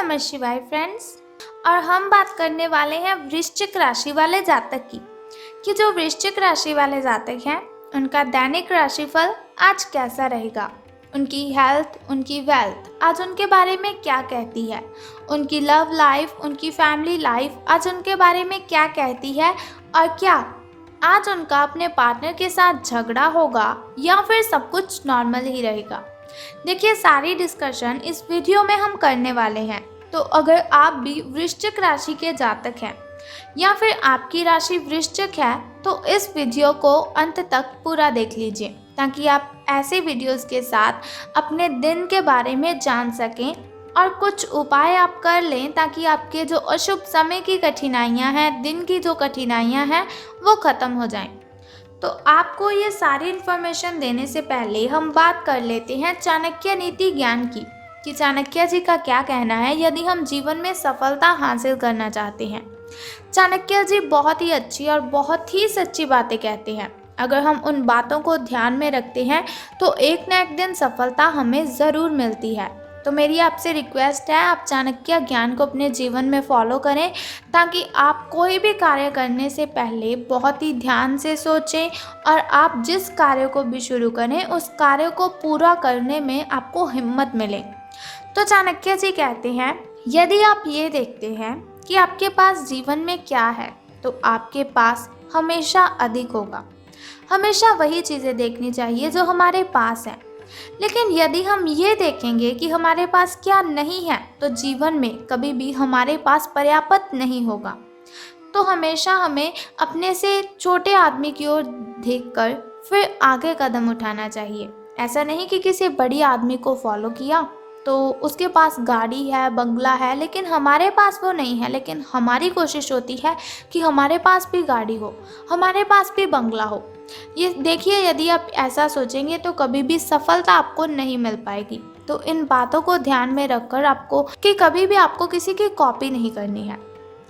नमः शिवाय फ्रेंड्स। और हम बात करने वाले हैं वृश्चिक राशि वाले जातक की कि जो वृश्चिक राशि वाले जातक हैं उनका दैनिक राशिफल आज कैसा रहेगा, उनकी हेल्थ, उनकी वेल्थ आज उनके बारे में क्या कहती है, उनकी लव लाइफ, उनकी फैमिली लाइफ आज उनके बारे में क्या कहती है, और क्या आज उनका अपने पार्टनर के साथ झगड़ा होगा या फिर सब कुछ नॉर्मल ही रहेगा। देखिए, सारी डिस्कशन इस वीडियो में हम करने वाले हैं। तो अगर आप भी वृश्चिक राशि के जातक हैं या फिर आपकी राशि वृश्चिक है तो इस वीडियो को अंत तक पूरा देख लीजिए ताकि आप ऐसे वीडियोस के साथ अपने दिन के बारे में जान सकें और कुछ उपाय आप कर लें ताकि आपके जो अशुभ समय की कठिनाइयां हैं, दिन की जो कठिनाइयां हैं वो ख़त्म हो जाएं। तो आपको ये सारी इन्फॉर्मेशन देने से पहले हम बात कर लेते हैं चाणक्य नीति ज्ञान की कि चाणक्य जी का क्या कहना है यदि हम जीवन में सफलता हासिल करना चाहते हैं। चाणक्य जी बहुत ही अच्छी और बहुत ही सच्ची बातें कहते हैं। अगर हम उन बातों को ध्यान में रखते हैं तो एक न एक दिन सफलता हमें ज़रूर मिलती है। तो मेरी आपसे रिक्वेस्ट है, आप चाणक्य ज्ञान को अपने जीवन में फॉलो करें ताकि आप कोई भी कार्य करने से पहले बहुत ही ध्यान से सोचें और आप जिस कार्य को भी शुरू करें उस कार्य को पूरा करने में आपको हिम्मत मिले। तो चाणक्य जी कहते हैं, यदि आप ये देखते हैं कि आपके पास जीवन में क्या है तो आपके पास हमेशा अधिक होगा। हमेशा वही चीज़ें देखनी चाहिए जो हमारे पास हैं। लेकिन यदि हम ये देखेंगे कि हमारे पास क्या नहीं है तो जीवन में कभी भी हमारे पास पर्याप्त नहीं होगा। तो हमेशा हमें अपने से छोटे आदमी की ओर देखकर फिर आगे कदम उठाना चाहिए। ऐसा नहीं कि किसी बड़ी आदमी को फॉलो किया तो उसके पास गाड़ी है, बंगला है, लेकिन हमारे पास वो नहीं है। लेकिन हमारी कोशिश होती है कि हमारे पास भी गाड़ी हो, हमारे पास भी बंगला हो। ये देखिए, यदि आप ऐसा सोचेंगे तो कभी भी सफलता आपको नहीं मिल पाएगी। तो इन बातों को ध्यान में रखकर आपको कि कभी भी आपको किसी की कॉपी नहीं करनी है।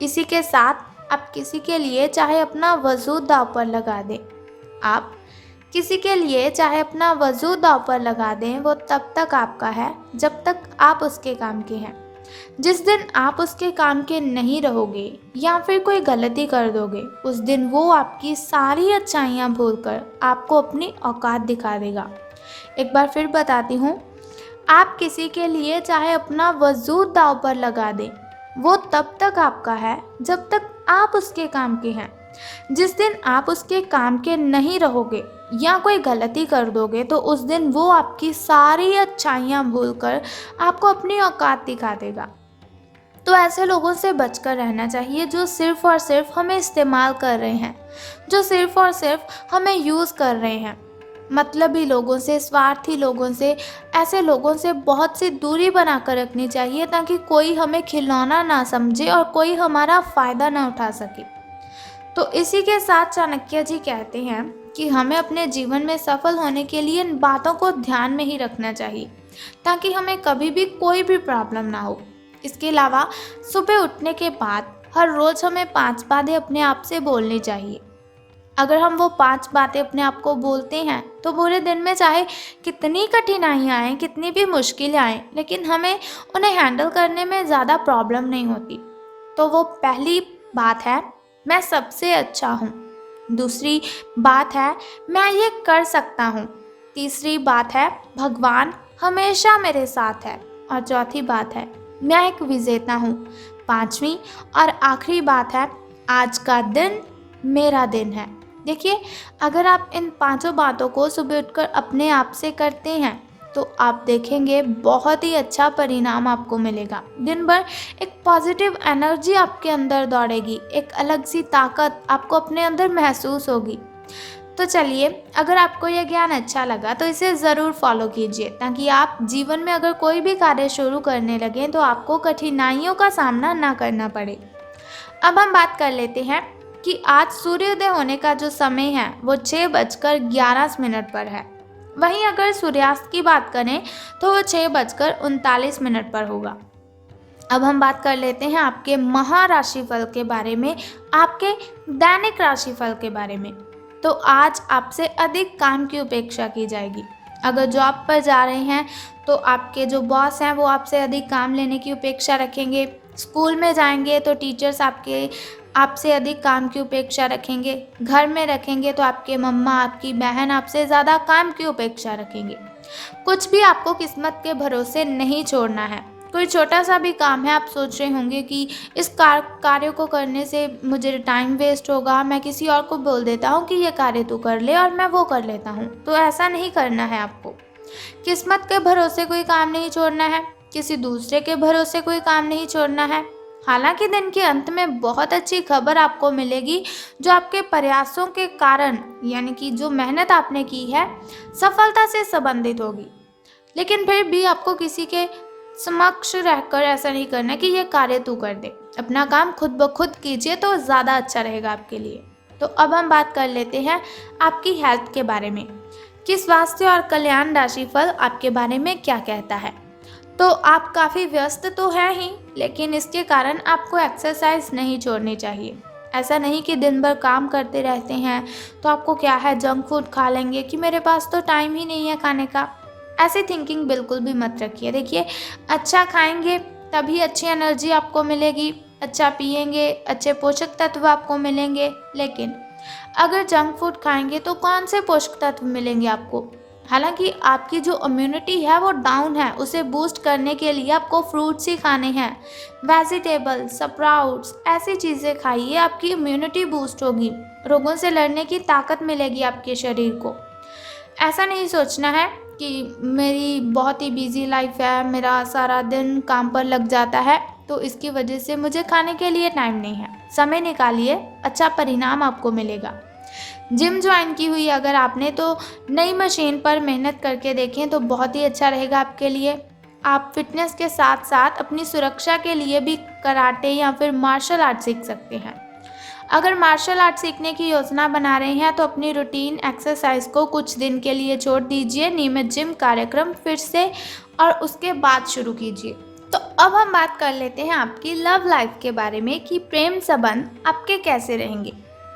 इसी के साथ आप किसी के लिए चाहे अपना वजूद दांव पर लगा दें, आप किसी के लिए चाहे अपना वजूद दांव पर लगा दें, वो तब तक आपका है जब तक आप उसके काम के हैं। जिस दिन आप उसके काम के नहीं रहोगे या फिर कोई गलती कर दोगे उस दिन वो आपकी सारी अच्छाइयाँ भूलकर आपको अपनी औकात दिखा देगा। एक बार फिर बताती हूँ, आप किसी के लिए चाहे अपना वजूद दांव पर लगा दें, वो तब तक आपका है जब तक आप उसके काम के हैं। जिस दिन आप उसके काम के नहीं रहोगे या कोई गलती कर दोगे तो उस दिन वो आपकी सारी अच्छाइयाँ भूलकर आपको अपनी औकात दिखा देगा। तो ऐसे लोगों से बचकर रहना चाहिए जो सिर्फ़ और सिर्फ हमें इस्तेमाल कर रहे हैं, जो सिर्फ़ और सिर्फ हमें यूज़ कर रहे हैं। मतलबी लोगों से, स्वार्थी लोगों से, ऐसे लोगों से बहुत सी दूरी बनाकर रखनी चाहिए ताकि कोई हमें खिलौना ना समझे और कोई हमारा फ़ायदा ना उठा सके। तो इसी के साथ चाणक्य जी कहते हैं कि हमें अपने जीवन में सफल होने के लिए इन बातों को ध्यान में ही रखना चाहिए ताकि हमें कभी भी कोई भी प्रॉब्लम ना हो। इसके अलावा सुबह उठने के बाद हर रोज़ हमें 5 बातें अपने आप से बोलनी चाहिए। अगर हम वो 5 बातें अपने आप को बोलते हैं तो पूरे दिन में चाहे कितनी कठिनाइयाँ आएँ, कितनी भी मुश्किलें आएँ, लेकिन हमें उन्हें हैंडल करने में ज़्यादा प्रॉब्लम नहीं होती। तो वो पहली बात है, मैं सबसे अच्छा हूँ। दूसरी बात है, मैं ये कर सकता हूँ। तीसरी बात है, भगवान हमेशा मेरे साथ है। और चौथी बात है, मैं एक विजेता हूँ। पांचवी और आखिरी बात है, आज का दिन मेरा दिन है। देखिए, अगर आप इन 5 बातों को सुबह उठकर अपने आप से करते हैं तो आप देखेंगे बहुत ही अच्छा परिणाम आपको मिलेगा। दिन भर एक पॉजिटिव एनर्जी आपके अंदर दौड़ेगी, एक अलग सी ताकत आपको अपने अंदर महसूस होगी। तो चलिए, अगर आपको यह ज्ञान अच्छा लगा तो इसे ज़रूर फॉलो कीजिए ताकि आप जीवन में अगर कोई भी कार्य शुरू करने लगें तो आपको कठिनाइयों का सामना ना करना पड़े। अब हम बात कर लेते हैं कि आज सूर्योदय होने का जो समय है वो 6:11 पर है। वहीं अगर सूर्यास्त की बात करें तो वो 6:39 पर होगा। अब हम बात कर लेते हैं आपके महाराशिफल के बारे में, आपके दैनिक राशिफल के बारे में। तो आज आपसे अधिक काम की उपेक्षा की जाएगी। अगर जॉब पर जा रहे हैं तो आपके जो बॉस हैं वो आपसे अधिक काम लेने की अपेक्षा रखेंगे। स्कूल में जाएंगे तो टीचर्स आपसे अधिक काम की अपेक्षा रखेंगे। घर में रखेंगे तो आपके मम्मा, आपकी बहन आपसे ज़्यादा काम की अपेक्षा रखेंगे। कुछ भी आपको किस्मत के भरोसे नहीं छोड़ना है। कोई छोटा सा भी काम है, आप सोच रहे होंगे कि इस कार्य को करने से मुझे टाइम वेस्ट होगा, मैं किसी और को बोल देता हूँ कि ये कार्य तू कर ले और मैं वो कर लेता हूँ। तो ऐसा नहीं करना है आपको। किस्मत के भरोसे कोई काम नहीं छोड़ना है, किसी दूसरे के भरोसे कोई काम नहीं छोड़ना है। हालांकि दिन के अंत में बहुत अच्छी खबर आपको मिलेगी जो आपके प्रयासों के कारण, यानी कि जो मेहनत आपने की है, सफलता से संबंधित होगी। लेकिन फिर भी आपको किसी के समक्ष रहकर ऐसा नहीं करना कि ये कार्य तू कर दे। अपना काम खुद ब खुद कीजिए तो ज़्यादा अच्छा रहेगा आपके लिए। तो अब हम बात कर लेते हैं आपकी हेल्थ के बारे में कि स्वास्थ्य और कल्याण राशिफल आपके बारे में क्या कहता है। तो आप काफ़ी व्यस्त तो हैं ही, लेकिन इसके कारण आपको एक्सरसाइज नहीं छोड़नी चाहिए। ऐसा नहीं कि दिन भर काम करते रहते हैं तो आपको क्या है, जंक फूड खा लेंगे कि मेरे पास तो टाइम ही नहीं है खाने का। ऐसी थिंकिंग बिल्कुल भी मत रखिए। देखिए, अच्छा खाएंगे तभी अच्छी एनर्जी आपको मिलेगी, अच्छा पिएंगे अच्छे पोषक तत्व आपको मिलेंगे। लेकिन अगर जंक फूड खाएंगे तो कौन से पोषक तत्व मिलेंगे आपको? हालांकि आपकी जो इम्यूनिटी है वो डाउन है, उसे बूस्ट करने के लिए आपको फ्रूट्स ही खाने हैं, वेजिटेबल्स, स्प्राउट्स, ऐसी चीज़ें खाइए, आपकी इम्यूनिटी बूस्ट होगी, रोगों से लड़ने की ताकत मिलेगी आपके शरीर को। ऐसा नहीं सोचना है कि मेरी बहुत ही बिजी लाइफ है, मेरा सारा दिन काम पर लग जाता है तो इसकी वजह से मुझे खाने के लिए टाइम नहीं है। समय निकालिए, अच्छा परिणाम आपको मिलेगा। जिम ज्वाइन की हुई अगर आपने तो नई मशीन पर मेहनत करके देखें तो बहुत ही अच्छा रहेगा आपके लिए। आप फिटनेस के साथ साथ अपनी सुरक्षा के लिए भी कराटे या फिर मार्शल आर्ट सीख सकते हैं। अगर मार्शल आर्ट सीखने की योजना बना रहे हैं तो अपनी रूटीन एक्सरसाइज को कुछ दिन के लिए छोड़ दीजिए, नियमित जिम कार्यक्रम फिर से और उसके बाद शुरू कीजिए। तो अब हम बात कर लेते हैं आपकी लव लाइफ के बारे में कि प्रेम संबंध आपके कैसे रहेंगे।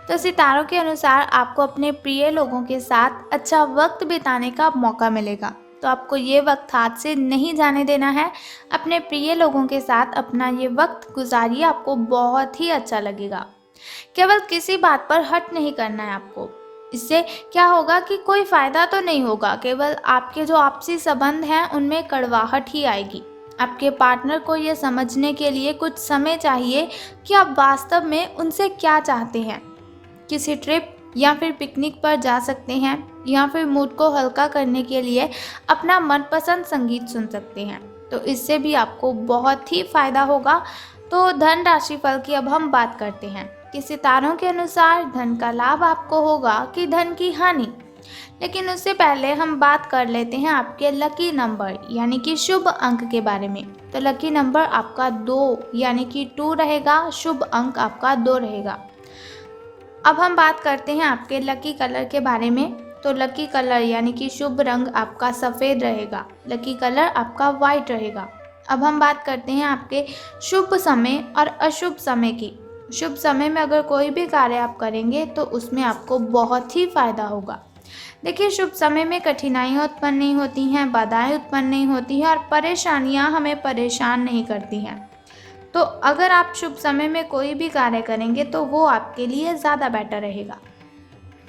तो सितारों के अनुसार आपको अपने प्रिय लोगों के साथ अच्छा वक्त बिताने का मौका मिलेगा। तो आपको ये वक्त हाथ से नहीं जाने देना है। अपने प्रिय लोगों के साथ अपना ये वक्त गुजारिए, आपको बहुत ही अच्छा लगेगा। केवल किसी बात पर हट नहीं करना है आपको। इससे क्या होगा कि कोई फ़ायदा तो नहीं होगा, केवल आपके जो आपसी संबंध हैं उनमें कड़वाहट ही आएगी। आपके पार्टनर को ये समझने के लिए कुछ समय चाहिए कि आप वास्तव में उनसे क्या चाहते हैं। किसी ट्रिप या फिर पिकनिक पर जा सकते हैं या फिर मूड को हल्का करने के लिए अपना मनपसंद संगीत सुन सकते हैं। तो इससे भी आपको बहुत ही फ़ायदा होगा। तो धन राशि फल की अब हम बात करते हैं कि सितारों के अनुसार धन का लाभ आपको होगा कि धन की हानि। लेकिन उससे पहले हम बात कर लेते हैं आपके लकी नंबर यानी कि शुभ अंक के बारे में। तो लकी नंबर आपका 2 यानी कि 2 रहेगा, शुभ अंक आपका 2 रहेगा। अब हम बात करते हैं आपके लकी कलर के बारे में। तो लकी कलर यानी कि शुभ रंग आपका सफ़ेद रहेगा, लकी कलर आपका वाइट रहेगा। अब हम बात करते हैं आपके शुभ समय और अशुभ समय की। शुभ समय में अगर कोई भी कार्य आप करेंगे तो उसमें आपको बहुत ही फ़ायदा होगा। देखिए, शुभ समय में कठिनाइयाँ उत्पन्न नहीं होती हैं, बाधाएं उत्पन्न नहीं होती हैं और परेशानियाँ हमें परेशान नहीं करती हैं। तो अगर आप शुभ समय में कोई भी कार्य करेंगे तो वो आपके लिए ज़्यादा बेटर रहेगा।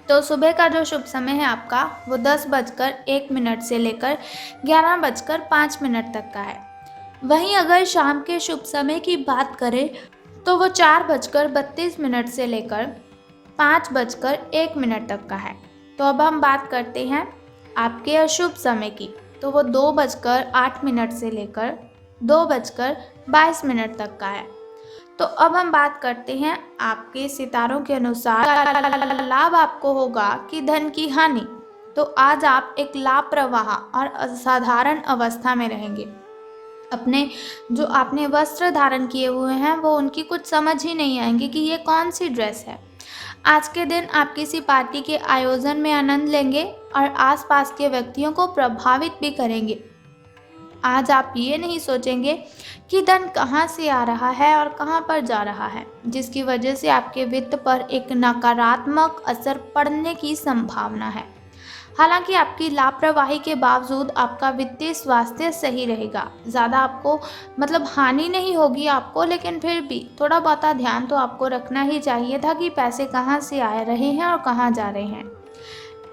तो सुबह का जो शुभ समय है आपका वो 10:01 से लेकर 11:05 तक का है। वहीं अगर शाम के शुभ समय की बात करें तो वो 4:32 से लेकर 5:01 तक का है। तो अब हम बात करते हैं आपके अशुभ समय की। तो वो 2:08 से लेकर 2:22 तक का है। तो अब हम बात करते हैं आपके सितारों के अनुसार लाभ आपको होगा कि धन की हानि। तो आज आप एक लापरवाह और असाधारण अवस्था में रहेंगे। अपने जो आपने वस्त्र धारण किए हुए हैं वो उनकी कुछ समझ ही नहीं आएंगे कि ये कौन सी ड्रेस है। आज के दिन आप किसी पार्टी के आयोजन में आनंद लेंगे और आसपास के व्यक्तियों को प्रभावित भी करेंगे। आज आप ये नहीं सोचेंगे कि धन कहाँ से आ रहा है और कहाँ पर जा रहा है, जिसकी वजह से आपके वित्त पर एक नकारात्मक असर पड़ने की संभावना है। हालांकि आपकी लापरवाही के बावजूद आपका वित्तीय स्वास्थ्य सही रहेगा। ज़्यादा आपको हानि नहीं होगी आपको, लेकिन फिर भी थोड़ा बहुत ध्यान तो आपको रखना ही चाहिए था कि पैसे कहाँ से आ रहे हैं और कहाँ जा रहे हैं।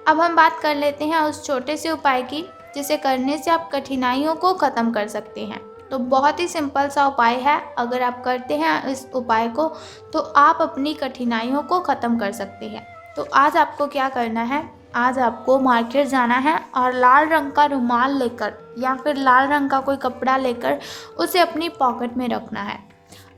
अब हम बात कर लेते हैं उस छोटे से उपाय की जिसे करने से आप कठिनाइयों को ख़त्म कर सकते हैं। तो बहुत ही सिंपल सा उपाय है, अगर आप करते हैं इस उपाय को तो आप अपनी कठिनाइयों को ख़त्म कर सकते हैं। तो आज आपको क्या करना है, आज आपको मार्केट जाना है और लाल रंग का रुमाल लेकर या फिर लाल रंग का कोई कपड़ा लेकर उसे अपनी पॉकेट में रखना है।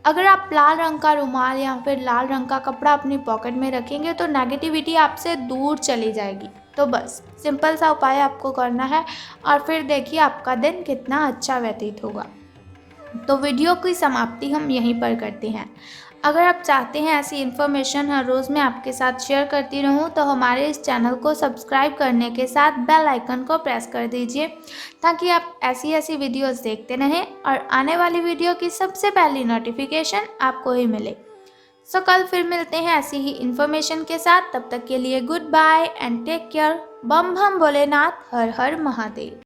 अगर आप लाल रंग का रुमाल या फिर लाल रंग का कपड़ा अपनी पॉकेट में रखेंगे तो नेगेटिविटी आपसे दूर चली जाएगी। तो बस सिंपल सा उपाय आपको करना है और फिर देखिए आपका दिन कितना अच्छा व्यतीत होगा। तो वीडियो की समाप्ति हम यहीं पर करते हैं। अगर आप चाहते हैं ऐसी इन्फॉर्मेशन हर रोज़ मैं आपके साथ शेयर करती रहूं तो हमारे इस चैनल को सब्सक्राइब करने के साथ बेल आइकन को प्रेस कर दीजिए ताकि आप ऐसी वीडियोस देखते रहें और आने वाली वीडियो की सबसे पहली नोटिफिकेशन आपको ही मिले। सो कल फिर मिलते हैं ऐसी ही इन्फॉर्मेशन के साथ। तब तक के लिए good bye and take care. बम बम भोलेनाथ, हर हर महादेव।